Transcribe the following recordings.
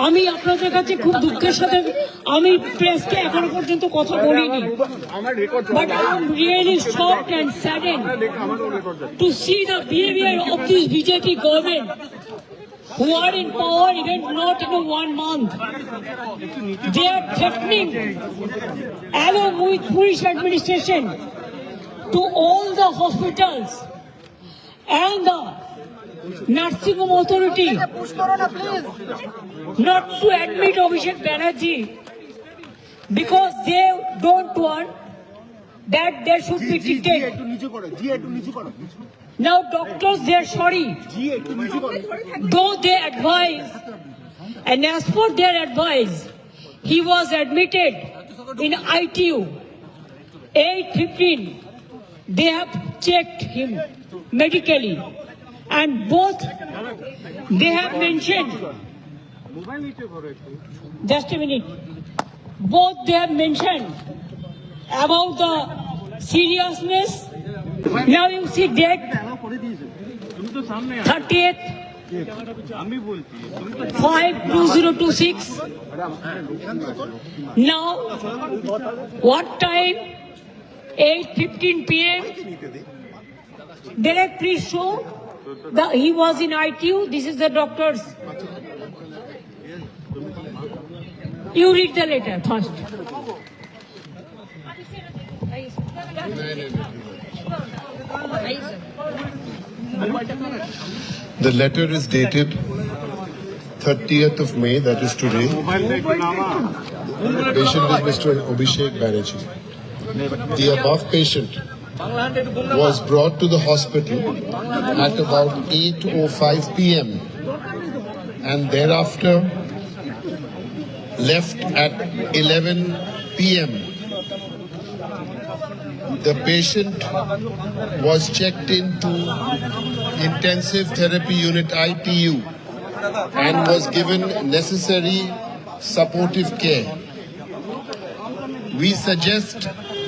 আমি আপনাদের কাছে খুব দুঃখের সাথে আমি প্রেসকে এখনো পর্যন্ত কথা বলিনি, but I am really shocked and saddened to see the behavior of this BJP government who are in power even not in 1 month. They are threatening along with police administration to all the hospitals and the nursing home authority not to admit Abhishek Banerjee because they don't want that there should be treated. Now doctors, they are sorry, though they advise, and as per their advice, he was admitted in ITU 8:15. They have checked him medically, and both they have mentioned, just a minute, both they have mentioned about the seriousness. Now you see date 30th 5/2026. Now what time? 8:15 p.m. Direct, please show that he was in ITU. This is the doctors. You read the letter first. The letter is dated 30th of May, that is today. Patient was Mr. Abhishek Banerjee. The above patient was brought to the hospital at about 8:05 p.m. and thereafter left at 11 p.m. The patient was checked into intensive therapy unit ITU and was given necessary supportive care. We suggest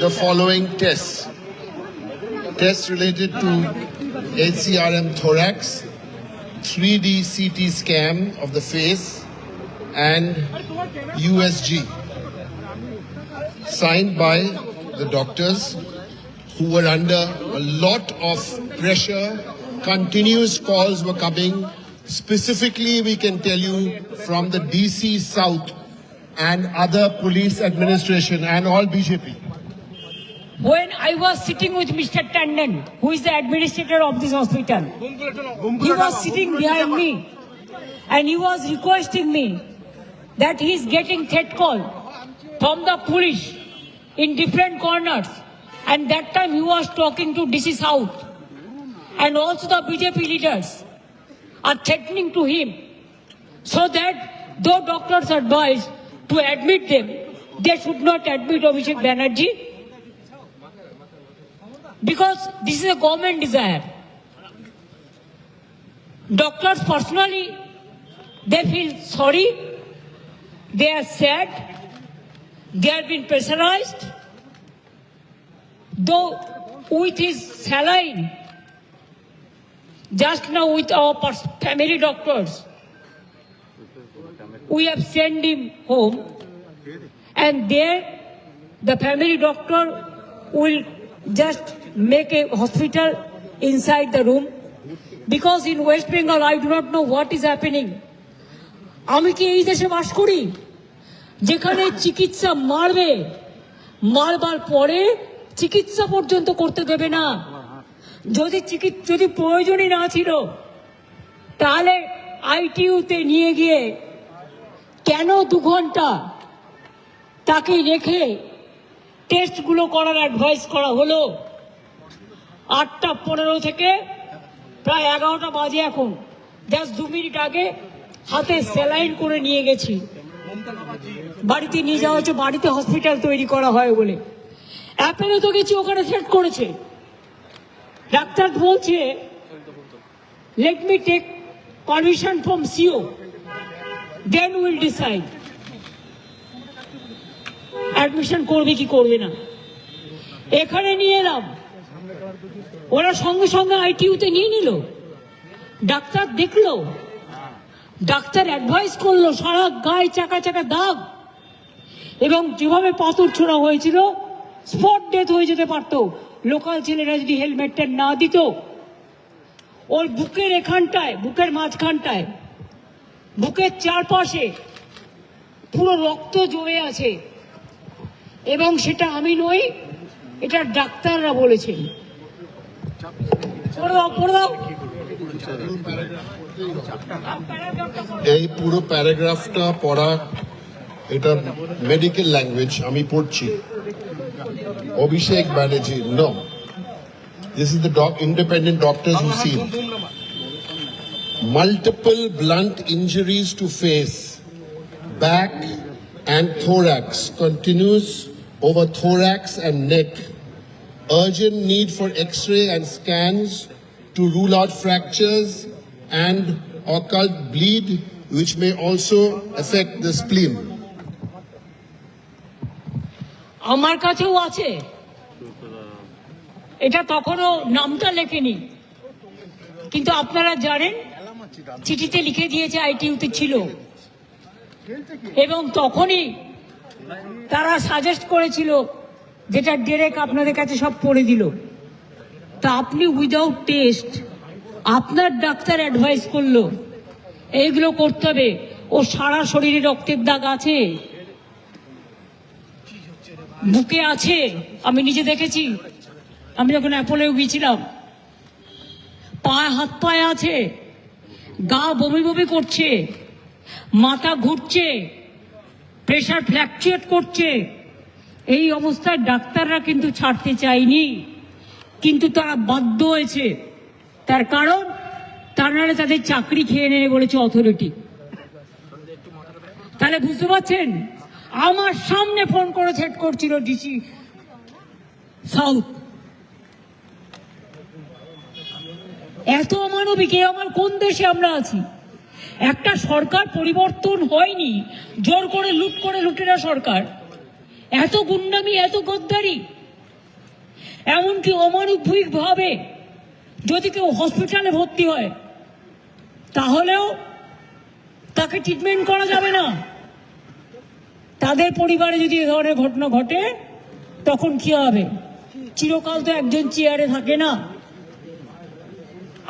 the following tests. Tests related to HCRM thorax, 3D CT scan of the face, and USG. Signed by the doctors who were under a lot of pressure. Continuous calls were coming. Specifically, we can tell you from the DC South and other police administration and all BJP. When I was sitting with Mr. Tandon, who is the administrator of this hospital, he was sitting behind me and he was requesting me that he is getting threat call from the police in different corners, and that time he was talking to DC South, and also the BJP leaders are threatening to him, so that though doctors advise to admit them, they should not admit Abhishek Banerjee, because this is a government desire. Doctors personally, they feel sorry, they are sad, they have been pressurized, though with his saline, just now with our family doctors, we have sent him home, and there the family doctor will just make a hospital inside the room, because in West Bengal I do not know what is happening. আমি কি এই দেশে বাস করি যেখানে চিকিৎসা মারবার পরে চিকিৎসা পর্যন্ত করতে দেবে না? যদি প্রয়োজনই না ছিল তাহলে আইটিইউতে নিয়ে গিয়ে কেন 2 ঘন্টা তাকে রেখে টেস্টগুলো করার অ্যাডভাইস করা হলো? 8:15 থেকে প্রায় 11টা বাজে এখন, জাস্ট 2 মিনিট আগে হাতে স্যালাইন করে নিয়ে গেছি, বাড়িতে নিয়ে যাওয়া হচ্ছে, বাড়িতে হসপিটাল তৈরি করা হয় বলে। অ্যাপেলে তো গেছি, ওখানে সেট করেছে। ডাক্তার বলছে let me take permission from CO, then will decide admission করবে কি করবে না। এখানে নিয়ে এলাম, ওরা সঙ্গে সঙ্গে আইটিইউতে নিয়ে নিল, ডাক্তার দেখলো, ডাক্তার অ্যাডভাইস করলো, সারা গায়ে চাকা চাকা দাগ, এবং যেভাবে পাথর ছোড়া হয়েছিল স্পট ডেথ হয়ে যেতে পারতো লোকাল ছেলেরা যদি হেলমেটটা না দিত। ওর বুকের এখানটায়, বুকের মাঝখানটায়, বুকের চারপাশে পুরো রক্ত জমে আছে, এবং সেটা আমি নই, এটা ডাক্তাররা বলেছেন। পড়ে দাও। এই পুরো প্যারাগ্রাফটা পড়া, এটা মেডিকেল ল্যাঙ্গুয়েজ, আমি পড়ছি। Abhishek Banerjee, no. This is the independent doctors who see multiple blunt injuries to face, back and thorax, continuous over thorax and neck. Urgent need for X-ray and scans to rule out fractures and occult bleed, which may also affect the spleen. আমার কাছেও আছে, এটা তখনও নামটা লেখেনি, কিন্তু আপনারা জানেন চিঠিতে লিখে দিয়েছে আইটিইউতে ছিল, এবং তখনই তারা সাজেস্ট করেছিল, যেটা ডিরেক্ট আপনাদের কাছে সব পড়ে দিল। তা আপনি উইদাউট টেস্ট আপনার ডাক্তার অ্যাডভাইস করলো এইগুলো করতে হবে। ও সারা শরীরে রক্তের দাগ আছে, বুকে আছে, আমি নিজে দেখেছি, আমি যখন অ্যাপোলো গিয়েছিলাম। পায়ে হাত পায়ে আছে, গা বমি বমি করছে, মাথা ঘুরছে, প্রেশার ফ্ল্যাকচুয়েট করছে। এই অবস্থায় ডাক্তাররা কিন্তু ছাড়তে চায়নি, কিন্তু তারা বাধ্য হয়েছে। তার কারণ তারা তাদের চাকরি খেয়ে নেবে বলেছে অথরিটি। তাহলে বুঝতে পারছেন, আমার সামনে ফোন করে সেট করছিল ডিসি সাউথ। এত অমানবিক, আমার কোন দেশে আমরা আছি? একটা সরকার পরিবর্তন হয়নি, জোর করে লুটেরা সরকার। এত গুন্ডামি, এত গদ্দারি, এমনকি অমানবিক ভাবে যদি কেউ হসপিটালে ভর্তি হয় তাহলেও তাকে ট্রিটমেন্ট করা যাবে না। তাদের পরিবারে যদি এ ধরনের ঘটনা ঘটে তখন কি হবে? চিরকাল তো একজন চেয়ারে থাকে না।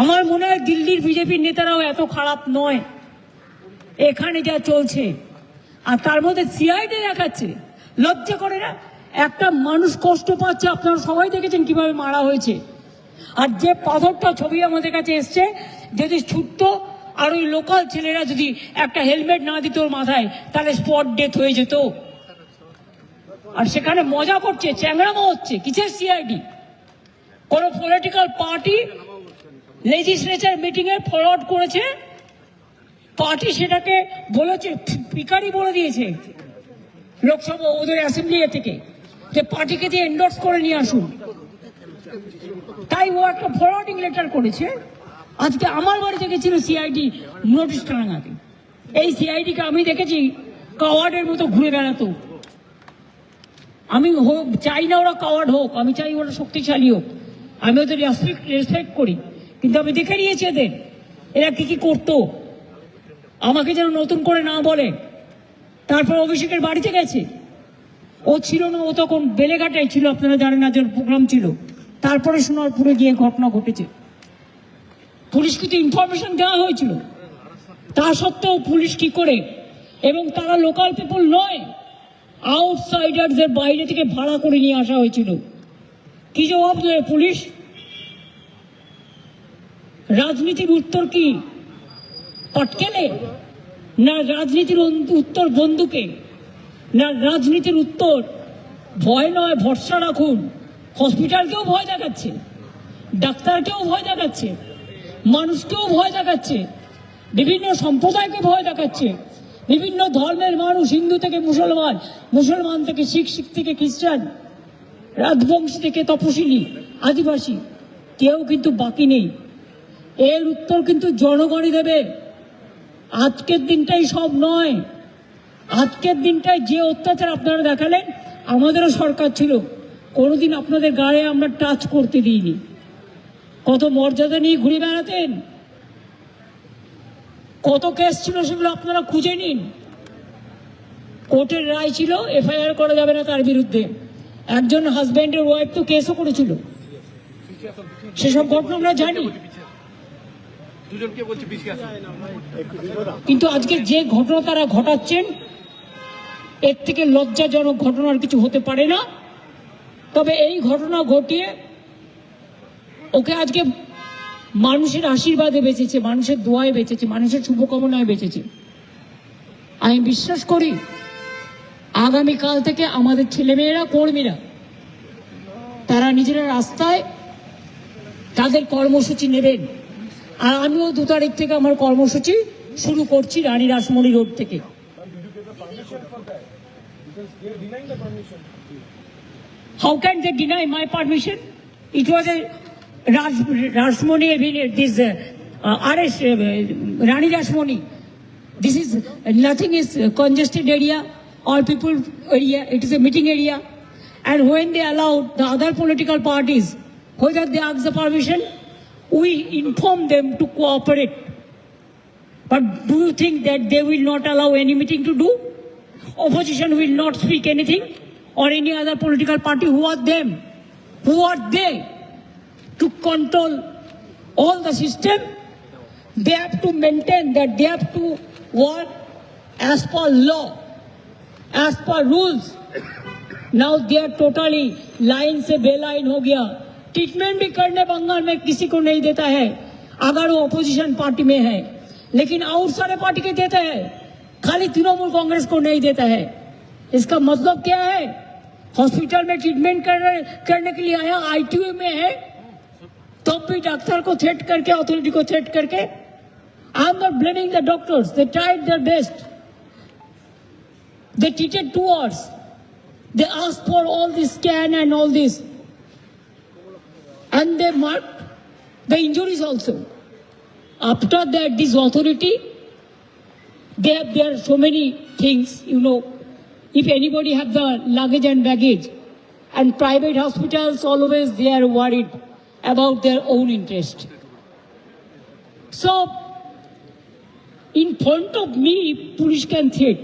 আমার মনে হয় দিল্লির বিজেপির নেতারাও এত খারাপ নয়, এখানে যা চলছে। আর তার মধ্যে সিআইডি দেখাচ্ছে, লজ্জা করে না? একটা মানুষ কষ্ট পাচ্ছে, আপনারা সবাই দেখেছেন কিভাবে মারা হয়েছে। আর যে পাথরটা ছবি আমাদের কাছে এসছে, যদি ছুটতো আর ওই লোকাল ছেলেরা যদি একটা হেলমেট না দিত ওর মাথায়, তাহলে স্পট ডেথ হয়ে যেত। আর সেখানে মজা করছে, চ্যাংড়ামো হচ্ছে। কিসের সিআইডি? কোন পলিটিক্যাল পার্টি লেজিসলেচার মিটিং এ ফরওয়ার্ড করেছে, পার্টি সেটাকে বলেছে, পিকারি বলে দিয়েছে লোকসভা ওদের অ্যাসেম্বলি থেকে, যে পার্টিকে দিয়ে এন্ডোর্স করে নিয়ে আসুন। তাই ও একটা ফরওয়ার্ডিং লেটার করেছে। আজকে আমার বাড়িতে গেছিল সিআইডি নোটিশ টাঙাতে। এই সিআইডিকে আমি দেখেছি কাওয়ার্ডের মতো ঘুরে বেড়াতো। আমি চাই না ওরা কাওয়ার্ড হোক, আমি চাই ওরা শক্তিশালী হোক, আমি ওদের রেসপেক্ট করি। কিন্তু আমি দেখে নিয়েছি এরা কি কি করতো, আমাকে যেন নতুন করে না বলে। তারপর অভিষেকের বাড়িতে গেছে, ও ছিল না, ও তখন বেলেঘাটায় ছিল, আপনারা জানেন না, যে প্রোগ্রাম ছিল। তারপরে সোনারপুরে গিয়ে ঘটনা ঘটেছে। পুলিশকে তো ইনফরমেশন দেওয়া হয়েছিল, তা সত্ত্বেও পুলিশ কি করে, এবং তারা লোকাল পিপল নয়, আউটসাইডারদের বাইরে থেকে ভাড়া করে নিয়ে আসা হয়েছিল। কি জবাব দেয় পুলিশ? রাজনীতির উত্তর কি পটকেলে? না রাজনীতির উত্তর বন্দুকে? না রাজনীতির উত্তর ভয় নয়, ভরসা রাখুন। হসপিটালকেও ভয় দেখাচ্ছে, ডাক্তারকেও ভয় দেখাচ্ছে, মানুষকেও ভয় দেখাচ্ছে, বিভিন্ন সম্প্রদায়কে ভয় দেখাচ্ছে, বিভিন্ন ধর্মের মানুষ, হিন্দু থেকে মুসলমান, মুসলমান থেকে শিখ, শিখ থেকে খ্রিস্টান, রাজবংশী থেকে তপশিলি, আদিবাসী, কেউ কিন্তু বাকি নেই। এর উত্তর কিন্তু জনগণই দেবে। আজকের দিনটাই সব নয়, আজকের দিনটায় যে অত্যাচার আপনারা দেখালেন, আমাদেরও সরকার ছিল, কোনোদিন আপনাদের গায়ে আমরা টাচ করতে দিইনি। কত মর্যাদা নিয়ে ঘুরে বেড়াতেন। কত কেস ছিল সেগুলো আপনারা খুঁজে নিন। কোর্টের রায় ছিল এফআইআর করা যাবে না তার বিরুদ্ধে। একজন হাজব্যান্ডের ওয়াইফ তো কেসও করেছিল, সেসব ঘটনা আমরা জানি। কিন্তু আজকে যে ঘটনা তারা ঘটাচ্ছেন, এর থেকে লজ্জাজনক ঘটনার কিছু হতে পারে না। তবে এই ঘটনা ঘটিয়ে ওকে আজকে মানুষের আশীর্বাদে বেঁচেছে, মানুষের দোয়ায় বেঁচেছে, মানুষের শুভকামনায় বেঁচেছে। আমি বিশ্বাস করি আগামীকাল থেকে আমাদের ছেলেমেয়েরা, কর্মীরা, তারা নিজেরা রাস্তায় তাদের কর্মসূচি নেবেন। আর আমিও 2 তারিখ থেকে আমার কর্মসূচি শুরু করছি রানী রাসমণি রোড থেকে। How can they deny my permission? It was a Rashmoni, this arrest, Rani Rashmoni. This is nothing is congested area, all people area. It is a meeting area, and when they allowed the other political parties, whether they ask the permission, we inform them to cooperate. But do you think that they will not allow any meeting to do? Opposition will not speak anything, or any other political party. Who are them? Who are they to control all the system? They have to maintain that they have to work as per law, as per rules. Now they are totally line से बेलाइन हो गया। Treatment भी करने बंगाल में किसी को नहीं देता है अगर वो अपोजिशन पार्टी में है, लेकिन और सारे पार्टी के देता है, खाली तृणमूल कांग्रेस को नहीं देता है। इसका मतलब क्या है? हॉस्पिटल में ट्रीटमेंट करने के लिए आया, आईटीयू में है, तब भी डॉक्टर को थ्रेट करके, अथॉरिटी को थ्रेट करके। I am not blaming the doctors, they tried their best, they treated 2 hours, they asked for all this scan and all this, and they marked the injuries also. After that, this authority, there are so many things, you know. If anybody have the luggage and baggage, and private hospitals always they are worried about their own interest. So, in front of me, police can threat,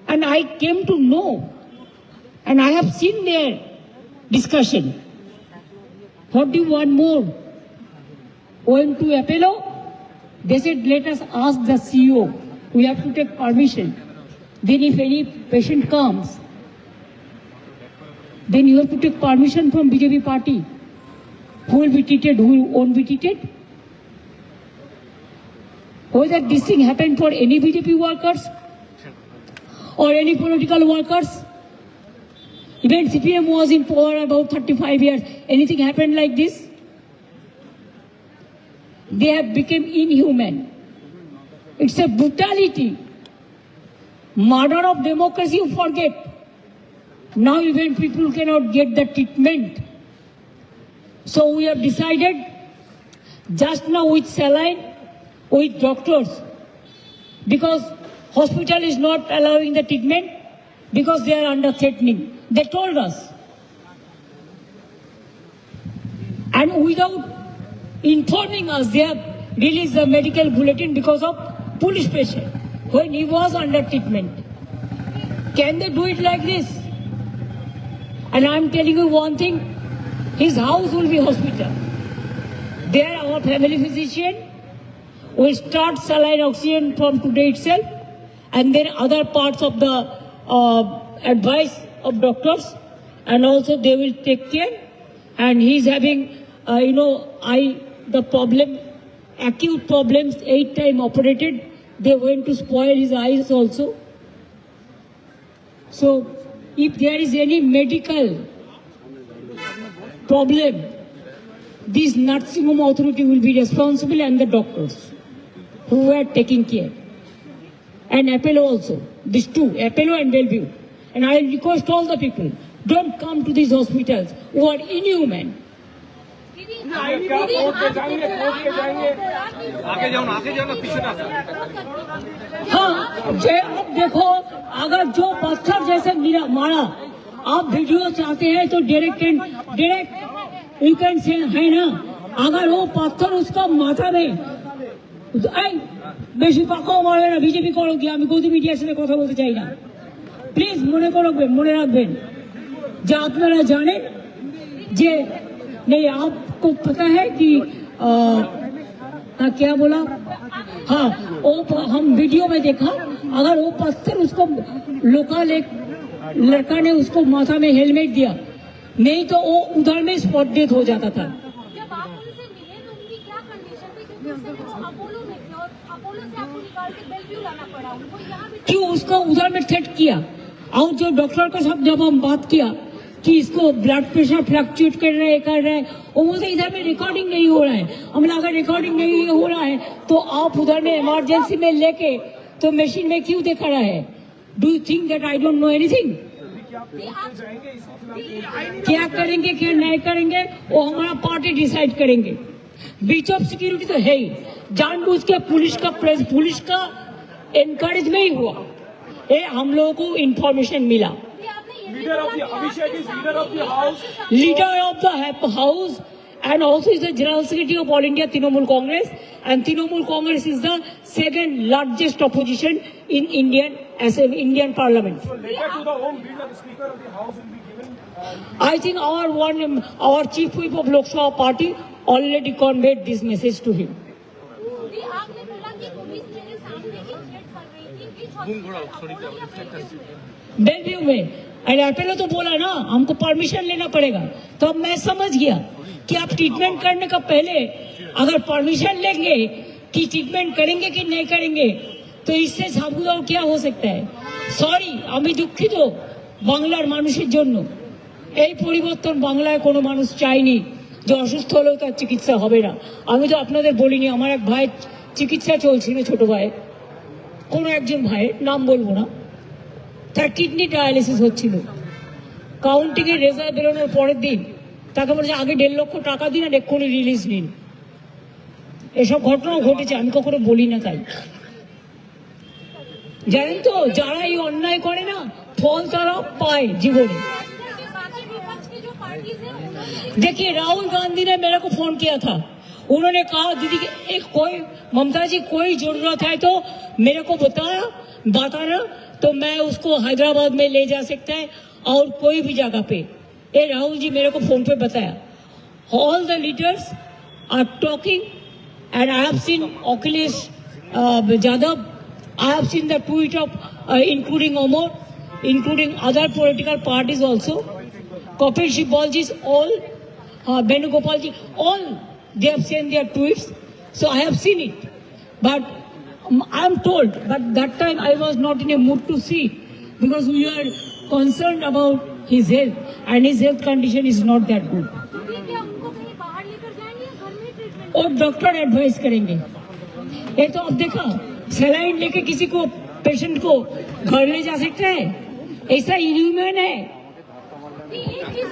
and I came to know, and I have seen their discussion. What do you want more? Went to Apollo, they said, let us ask the CEO. We have to take permission. Then if any patient comes, then you have to take permission from BJP party. Who will be treated, who won't be treated? Whether this thing happened for any BJP workers or any political workers. Even CPM was in power about 35 years. Anything happened like this? They have become inhuman. It's a brutality. Murder of democracy, you forget. Now even people cannot get the treatment. So we have decided, just now with saline, with doctors, because hospital is not allowing the treatment, because they are under threatening. They told us. And without informing us, they have released the medical bulletin because of police pressure when he was under treatment. Can they do it like this? And I am telling you one thing, his house will be hospital. There our family physician will start saline oxygen from today itself, and then other parts of the advice of doctors, and also they will take care. And he is having, the problem, acute problems, 8 times operated. They went to spoil his eyes also. So, if there is any medical problem, this nursing home authority will be responsible, and the doctors who are taking care. And Apollo also, these two, Apollo and Bellevue. And I request all the people, don't come to these hospitals who are inhuman. हाँ, अब देखो, अगर जो पत्थर जैसे मारा, आप video चाहते हैं तो डायरेक्ट यू कैन से है ना, अगर वो पत्थर उसका माथा में এই বেশি পাকাও মারবে না, বিজেপি করো কি, আমি গদি মিডিয়ার সাথে কথা বলতে চাই না। প্লিজ মনে রাখবেন जो আপনারা জানেন যে नहीं आपको पता है कि क्या बोला, हाँ वो हम वीडियो में देखा, अगर वो पत्थर उसको लोकल एक लड़का ने उसको माथा में हेलमेट दिया, नहीं तो वो उधर में स्पॉट डेथ हो जाता था। जब आप उनसे मिले तो उनकी क्या कंडीशन थी, क्योंकि उससे वो अपोलो में थे और अपोलो से आपको निकाल के बेलव्यू लाना पड़ा उनको, यहाँ भी क्यों उसको उधर में थ्रेट किया। और जो डॉक्टर के साथ जब हम बात किया कि इसको ब्लड प्रेशर फ्लक्चुएट कर रहे हैं, वो बोलते इधर में रिकॉर्डिंग नहीं हो रहा है। हमने अगर रिकॉर्डिंग नहीं हो रहा है तो आप उधर में इमरजेंसी में लेके तो मशीन में क्यों दिखा रहा है। Do you think that I don't know anything. क्या करेंगे क्या नहीं करेंगे वो हमारा पार्टी डिसाइड करेंगे। ब्रीच ऑफ सिक्योरिटी तो है ही, जानबूझ के पुलिस का एनकरेज में ही हुआ। ये हम लोगों को इंफॉर्मेशन मिला। Leader of the Abhishek is leader of the house, leader of the house and also is the general secretary of all India Trinamool Congress, and Trinamool Congress is the second largest opposition in Indian parliament. So letter to the home bill of the speaker of the house will be given. I think our chief whip of Lok Sabha party already conveyed this message to him. भी आपने बोला कि police मेरे सामने ही threat कर रही थी, बीच hospital Belvieu में, अरे पहले तो बोला ना हमको परमिशन लेना पड़ेगा, तो अब मैं समझ गया कि आप ट्रीटमेंट करने का पहले अगर परमिशन लेंगे कि ट्रीटमेंट करेंगे कि नहीं करेंगे, तो इससे साबुदाव क्या हो सकता है। सॉरी, আমি দুঃখিত বাংলার মানুষের জন্য। এই পরিবর্তন বাংলায় কোনো মানুষ চায়নি যে অসুস্থ হলেও তার চিকিৎসা হবে না। আমি তো আপনাদের বলিনি, আমার এক ভাইয়ের চিকিৎসা চলছিল, ছোট ভাই, কোনো একজন ভাইয়ের নাম বলবো না, তার কিডনি ডায়ালিসিস হচ্ছিল। কাউন্টিং এর রেজাল্ট বেরোনোর পরের দিন তাকে বলেছে আগে 1.5 লক্ষ টাকা দিন আর এক্ষুনি রিলিজ নিন। এসব ঘটনাও ঘটেছে, আমি কখনো বলি না। তাই জানেন তো, যারা এই অন্যায় করে না ফল তারা পায় জীবনে। बाकी विपक्ष की जो पार्टीज है उन्होंने देखिए राहुल गांधी ने मेरे को फोन किया था, उन्होंने कहा दीदी कोई ममता जी कोई जरूरत है तो मेरे को बताना तो मैं उसको हैदराबाद में ले जा सकता है और कोई भी जगह पे। ये राहुल जी मेरे को फोन पे बताया। All the leaders are talking and I have seen Akhilesh Yadav, I have seen the tweet of including Omar, including other political parties also, Kapil Sibal ji, all Venugopal ji, all they have sent their tweets, so I have seen it, but I am told, but that time I was not in a mood to see because we are concerned about his health and his health condition is not that good. भी क्या उनको कहीं बाहर लेकर जाएंगे या घर में ट्रीटमेंट। और डॉक्टर एडवाइस करेंगे। ये तो अब देखा, सलाइन लेके किसी को पेशेंट को घर ले जा सकते हैं, ऐसा इनह्यूमन है। एक चीज